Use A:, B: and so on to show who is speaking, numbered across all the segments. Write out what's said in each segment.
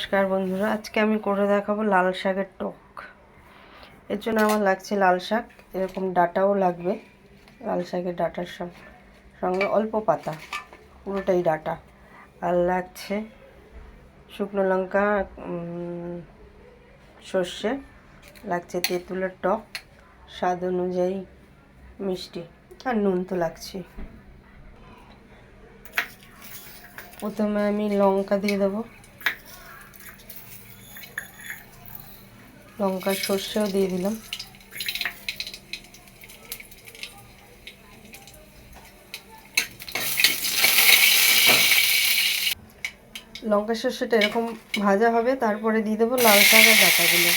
A: নমস্কার বন্ধুরা, আজকে আমি করে দেখাবো লাল শাকের টক। এর জন্য আমার লাগছে লাল শাক, এরকম ডাঁটাও লাগবে। লাল শাকের ডাঁটার সঙ্গে অল্প পাতা, পুরোটাই ডাঁটা। আর লাগছে শুকনো লঙ্কা, সর্ষে, লাগছে তেঁতুলের টক, স্বাদ অনুযায়ী মিষ্টি, আর নুন তো লাগছে। প্রথমে আমি লঙ্কা দিয়ে দেবো, লঙ্কা সর্ষেও দিয়ে দিলাম। লঙ্কা সর্ষেটা এরকম ভাজা হবে, তারপরে দিয়ে দেবো লাল শাকের ডাঁটাগুলো।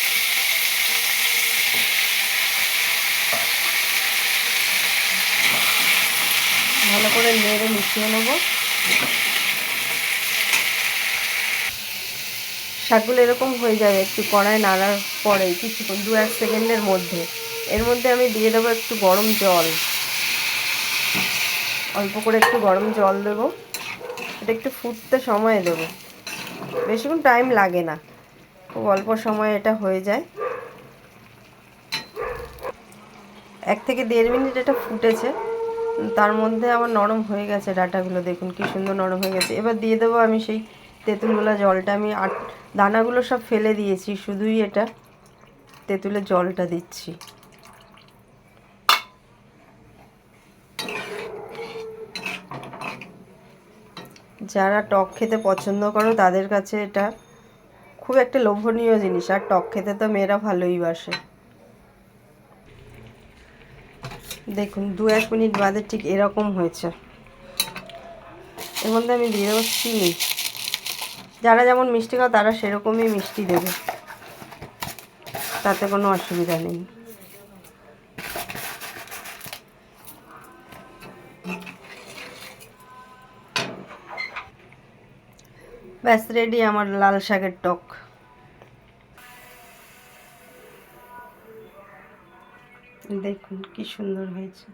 A: ভালো করে নেড়ে মিশিয়ে নেব। শাকগুলো এরকম হয়ে যাবে একটু কড়ায় নাড়ার পরেই, কিছুক্ষণ 2-1 সেকেন্ডের মধ্যে। এর মধ্যে আমি দিয়ে দেবো একটু গরম জল, অল্প করে একটু গরম জল দেবো। এটা একটু ফুটতে সময় দেবো, বেশিক্ষণ টাইম লাগে না, খুব অল্প সময় এটা হয়ে যায়। 1 থেকে 1.5 মিনিট এটা ফুটেছে, তার মধ্যে আমার নরম হয়ে গেছে ডাঁটাগুলো, দেখুন কি সুন্দর নরম হয়ে গেছে। এবার দিয়ে দেবো আমি সেই তেঁতুলগুলা জলটা, আমি দানাগুলো সব ফেলে দিয়েছি, শুধুই এটা তেঁতুলের জলটা দিচ্ছি। যারা টক খেতে পছন্দ করো তাদের কাছে এটা খুব একটা লোভনীয় জিনিস, আর টক খেতে তো মেয়েরা ভালোই বাসে। দেখুন 2-1 মিনিট বাদে ঠিক এরকম হয়েছে। এর মধ্যে আমি দিয়ে দেবো চিনি। যারা যেমন মিষ্টি খাও তারা সেরকমই মিষ্টি দেবে, তাতে কোনো অসুবিধা নেই। ব্যাস রেডি আমার লাল শাকের টক। দেখুন কি সুন্দর হয়েছে।